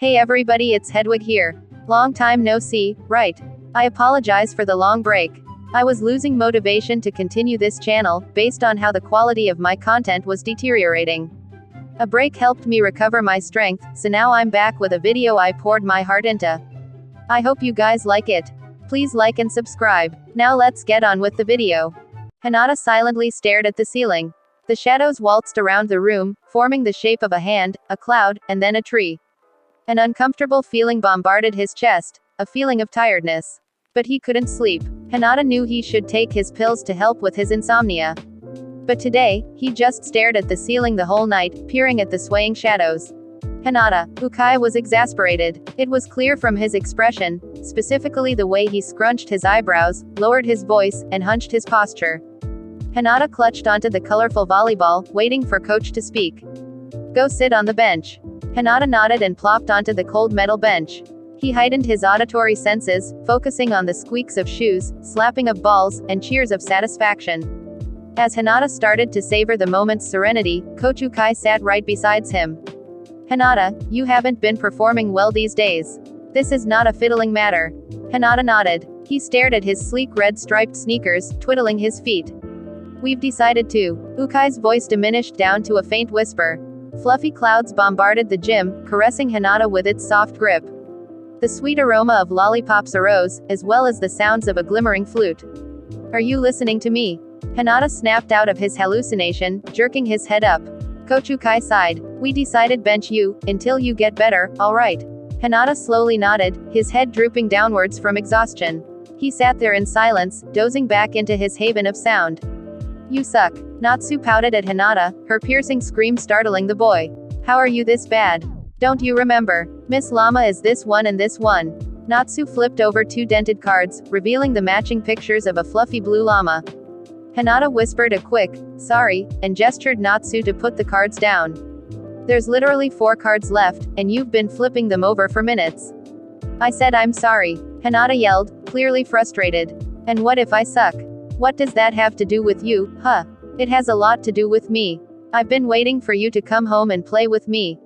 Hey everybody, it's Hedwig here. Long time no see, right? I apologize for the long break. I was losing motivation to continue this channel, based on how the quality of my content was deteriorating. A break helped me recover my strength, so now I'm back with a video I poured my heart into. I hope you guys like it. Please like and subscribe. Now let's get on with the video. Hinata silently stared at the ceiling. The shadows waltzed around the room, forming the shape of a hand, a cloud, and then a tree. An uncomfortable feeling bombarded his chest, a feeling of tiredness. But he couldn't sleep. Hinata knew he should take his pills to help with his insomnia. But today, he just stared at the ceiling the whole night, peering at the swaying shadows. Hinata, Ukai was exasperated. It was clear from his expression, specifically the way he scrunched his eyebrows, lowered his voice, and hunched his posture. Hinata clutched onto the colorful volleyball, waiting for coach to speak. Go sit on the bench. Hinata nodded and plopped onto the cold metal bench. He heightened his auditory senses, focusing on the squeaks of shoes, slapping of balls, and cheers of satisfaction. As Hinata started to savor the moment's serenity, Coach Ukai sat right beside him. Hinata, you haven't been performing well these days. This is not a fiddling matter. Hinata nodded. He stared at his sleek red striped sneakers, twiddling his feet. We've decided to. Ukai's voice diminished down to a faint whisper. Fluffy clouds bombarded the gym, caressing Hinata with its soft grip. The sweet aroma of lollipops arose, as well as the sounds of a glimmering flute. Are you listening to me? Hinata snapped out of his hallucination, jerking his head up. Coach Ukai sighed. We decided bench you, until you get better, alright. Hinata slowly nodded, his head drooping downwards from exhaustion. He sat there in silence, dozing back into his haven of sound. You suck. Natsu pouted at Hinata, her piercing scream startling the boy. How are you this bad? Don't you remember? Miss Llama is this one and this one. Natsu flipped over two dented cards, revealing the matching pictures of a fluffy blue llama. Hinata whispered a quick, sorry, and gestured Natsu to put the cards down. There's literally 4 cards left, and you've been flipping them over for minutes. I said I'm sorry. Hinata yelled, clearly frustrated. And what if I suck? What does that have to do with you, huh? It has a lot to do with me. I've been waiting for you to come home and play with me.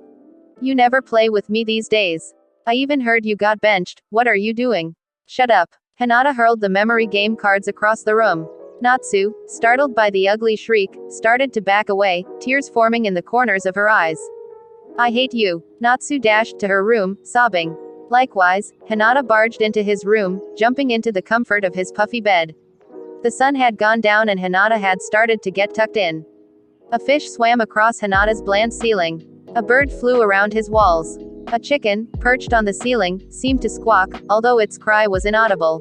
You never play with me these days. I even heard you got benched. What are you doing? Shut up. Hinata hurled the memory game cards across the room. Natsu, startled by the ugly shriek, started to back away, tears forming in the corners of her eyes. I hate you. Natsu dashed to her room, sobbing. Likewise, Hinata barged into his room, jumping into the comfort of his puffy bed. The sun had gone down and Hinata had started to get tucked in. A fish swam across Hinata's bland ceiling. A bird flew around his walls. A chicken, perched on the ceiling, seemed to squawk, although its cry was inaudible.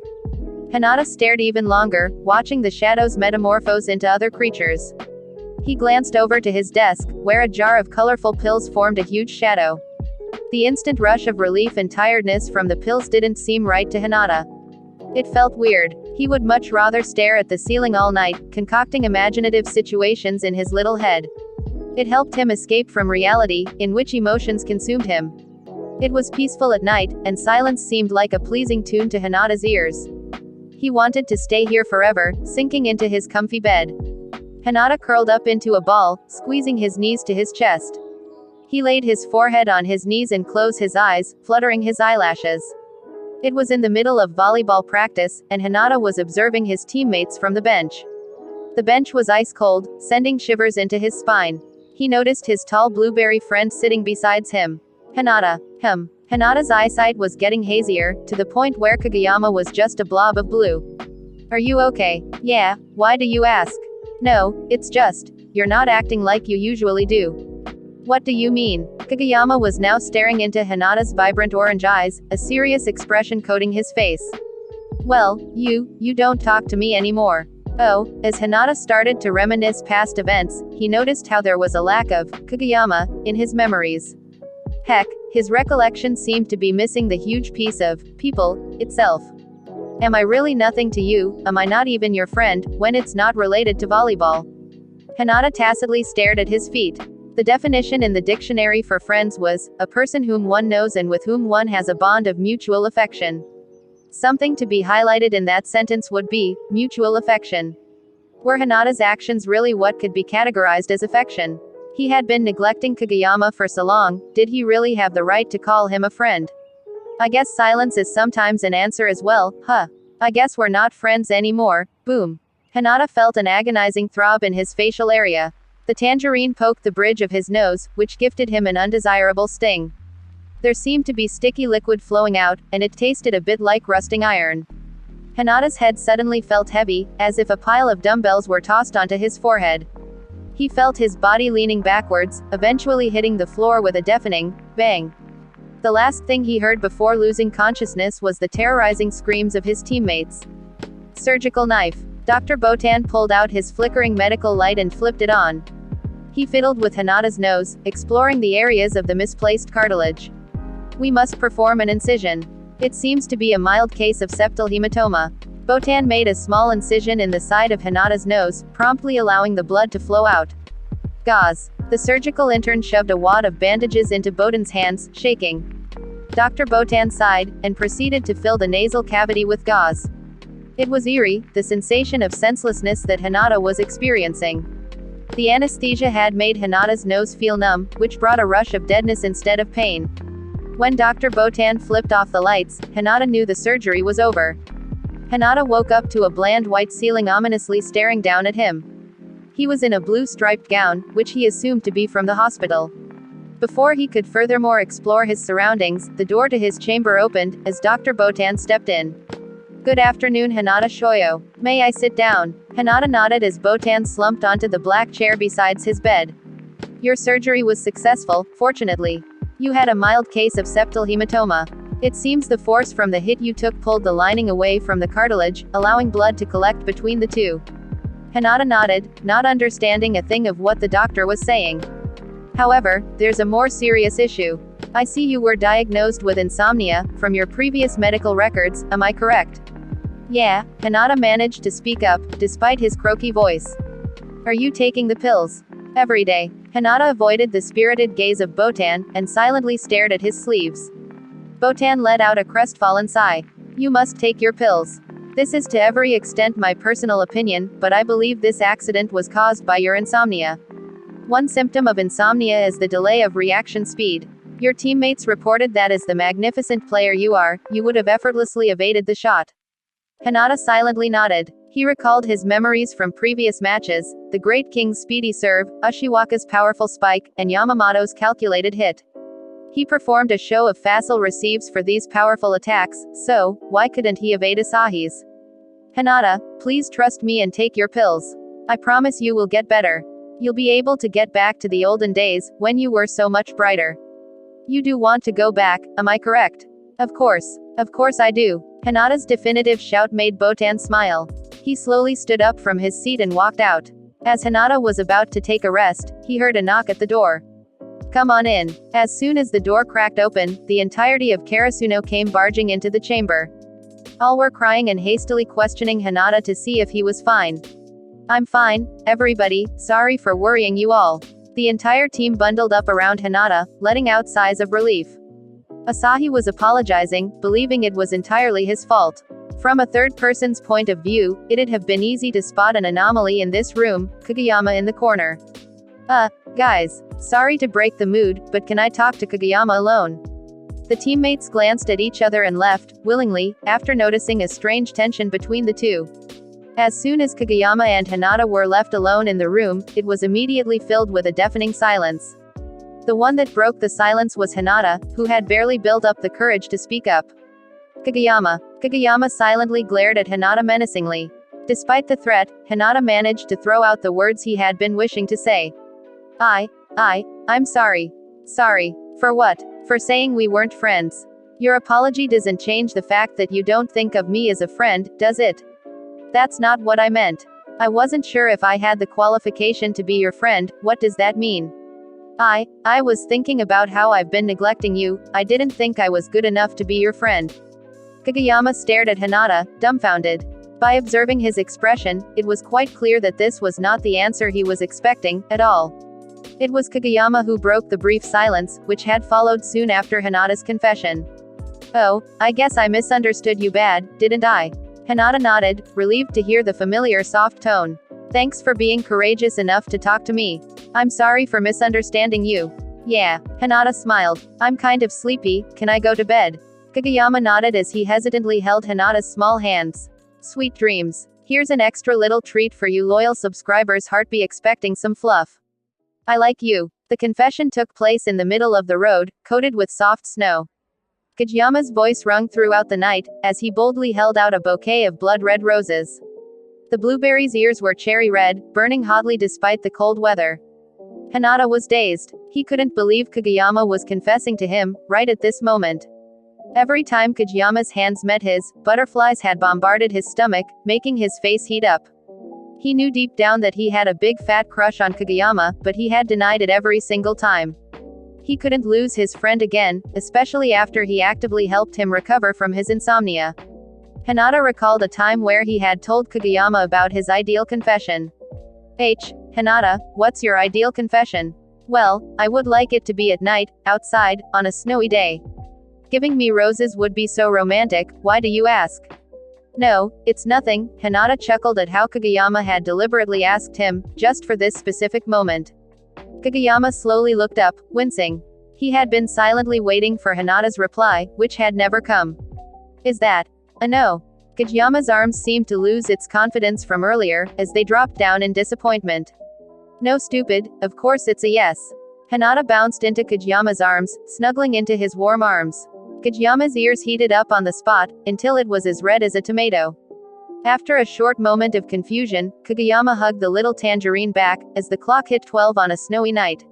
Hinata stared even longer, watching the shadows metamorphose into other creatures. He glanced over to his desk, where a jar of colorful pills formed a huge shadow. The instant rush of relief and tiredness from the pills didn't seem right to Hinata. It felt weird. He would much rather stare at the ceiling all night, concocting imaginative situations in his little head. It helped him escape from reality, in which emotions consumed him. It was peaceful at night, and silence seemed like a pleasing tune to Hinata's ears. He wanted to stay here forever, sinking into his comfy bed. Hinata curled up into a ball, squeezing his knees to his chest. He laid his forehead on his knees and closed his eyes, fluttering his eyelashes. It was in the middle of volleyball practice, and Hinata was observing his teammates from the bench. The bench was ice cold, sending shivers into his spine. He noticed his tall blueberry friend sitting beside him. Hinata. Hinata's eyesight was getting hazier, to the point where Kageyama was just a blob of blue. Are you okay? Yeah, why do you ask? No, it's just, you're not acting like you usually do. What do you mean? Kageyama was now staring into Hinata's vibrant orange eyes, a serious expression coating his face. Well, you don't talk to me anymore. Oh, as Hinata started to reminisce past events, he noticed how there was a lack of Kageyama in his memories. Heck, his recollection seemed to be missing the huge piece of people itself. Am I really nothing to you? Am I not even your friend, when it's not related to volleyball? Hinata tacitly stared at his feet. The definition in the dictionary for friends was, a person whom one knows and with whom one has a bond of mutual affection. Something to be highlighted in that sentence would be, mutual affection. Were Hinata's actions really what could be categorized as affection? He had been neglecting Kageyama for so long, did he really have the right to call him a friend? I guess silence is sometimes an answer as well, huh? I guess we're not friends anymore, boom. Hinata felt an agonizing throb in his facial area. The tangerine poked the bridge of his nose, which gifted him an undesirable sting. There seemed to be sticky liquid flowing out, and it tasted a bit like rusting iron. Hinata's head suddenly felt heavy, as if a pile of dumbbells were tossed onto his forehead. He felt his body leaning backwards, eventually hitting the floor with a deafening bang. The last thing he heard before losing consciousness was the terrorizing screams of his teammates. Surgical knife. Dr. Botan pulled out his flickering medical light and flipped it on. He fiddled with Hinata's nose, exploring the areas of the misplaced cartilage. We must perform an incision. It seems to be a mild case of septal hematoma. Botan made a small incision in the side of Hinata's nose, promptly allowing the blood to flow out. Gauze. The surgical intern shoved a wad of bandages into Botan's hands, shaking. Dr. Botan sighed, and proceeded to fill the nasal cavity with gauze. It was eerie, the sensation of senselessness that Hinata was experiencing. The anesthesia had made Hinata's nose feel numb, which brought a rush of deadness instead of pain. When Dr. Botan flipped off the lights, Hinata knew the surgery was over. Hinata woke up to a bland white ceiling ominously staring down at him. He was in a blue striped gown, which he assumed to be from the hospital. Before he could furthermore explore his surroundings, the door to his chamber opened, as Dr. Botan stepped in. Good afternoon, Hinata Shoyo. May I sit down? Hinata nodded as Botan slumped onto the black chair beside his bed. Your surgery was successful, fortunately. You had a mild case of septal hematoma. It seems the force from the hit you took pulled the lining away from the cartilage, allowing blood to collect between the two. Hinata nodded, not understanding a thing of what the doctor was saying. However, there's a more serious issue. I see you were diagnosed with insomnia, from your previous medical records, am I correct? Yeah, Hinata managed to speak up, despite his croaky voice. Are you taking the pills? Every day. Hinata avoided the spirited gaze of Botan, and silently stared at his sleeves. Botan let out a crestfallen sigh. You must take your pills. This is to every extent my personal opinion, but I believe this accident was caused by your insomnia. One symptom of insomnia is the delay of reaction speed. Your teammates reported that as the magnificent player you are, you would have effortlessly evaded the shot. Hinata silently nodded. He recalled his memories from previous matches, the Great King's speedy serve, Ushiwaka's powerful spike, and Yamamoto's calculated hit. He performed a show of facile receives for these powerful attacks, so, why couldn't he evade Asahi's? Hinata, please trust me and take your pills. I promise you will get better. You'll be able to get back to the olden days, when you were so much brighter. You do want to go back, am I correct? Of course I do. Hinata's definitive shout made Botan smile. He slowly stood up from his seat and walked out. As Hinata was about to take a rest, he heard a knock at the door. Come on in. As soon as the door cracked open, the entirety of Karasuno came barging into the chamber. All were crying and hastily questioning Hinata to see if he was fine. I'm fine, everybody, sorry for worrying you all. The entire team bundled up around Hinata, letting out sighs of relief. Asahi was apologizing, believing it was entirely his fault. From a third person's point of view, it'd have been easy to spot an anomaly in this room, Kageyama in the corner. Guys. Sorry to break the mood, but can I talk to Kageyama alone? The teammates glanced at each other and left, willingly, after noticing a strange tension between the two. As soon as Kageyama and Hinata were left alone in the room, it was immediately filled with a deafening silence. The one that broke the silence was Hinata, who had barely built up the courage to speak up. Kageyama. Kageyama silently glared at Hinata menacingly. Despite the threat, Hinata managed to throw out the words he had been wishing to say. I'm sorry. Sorry. For what? For saying we weren't friends. Your apology doesn't change the fact that you don't think of me as a friend, does it? That's not what I meant. I wasn't sure if I had the qualification to be your friend, what does that mean? I was thinking about how I've been neglecting you, I didn't think I was good enough to be your friend. Kageyama stared at Hinata, dumbfounded. By observing his expression, it was quite clear that this was not the answer he was expecting, at all. It was Kageyama who broke the brief silence, which had followed soon after Hinata's confession. Oh, I guess I misunderstood you bad, didn't I? Hinata nodded, relieved to hear the familiar soft tone. Thanks for being courageous enough to talk to me. I'm sorry for misunderstanding you. Yeah, Hinata smiled. I'm kind of sleepy, can I go to bed? Kageyama nodded as he hesitantly held Hinata's small hands. Sweet dreams. Here's an extra little treat for you loyal subscribers. Heart be expecting some fluff. I like you. The confession took place in the middle of the road, coated with soft snow. Kageyama's voice rung throughout the night, as he boldly held out a bouquet of blood-red roses. The blueberry's ears were cherry red, burning hotly despite the cold weather. Hinata was dazed. He couldn't believe Kageyama was confessing to him, right at this moment. Every time Kageyama's hands met his, butterflies had bombarded his stomach, making his face heat up. He knew deep down that he had a big fat crush on Kageyama, but he had denied it every single time. He couldn't lose his friend again, especially after he actively helped him recover from his insomnia. Hinata recalled a time where he had told Kageyama about his ideal confession. Hinata, what's your ideal confession? Well, I would like it to be at night, outside, on a snowy day. Giving me roses would be so romantic, why do you ask? No, it's nothing, Hinata chuckled at how Kageyama had deliberately asked him, just for this specific moment. Kageyama slowly looked up, wincing. He had been silently waiting for Hinata's reply, which had never come. Is that a no? Kageyama's arms seemed to lose its confidence from earlier, as they dropped down in disappointment. No stupid, of course it's a yes. Hinata bounced into Kageyama's arms, snuggling into his warm arms. Kageyama's ears heated up on the spot, until it was as red as a tomato. After a short moment of confusion, Kageyama hugged the little tangerine back, as the clock hit 12 on a snowy night.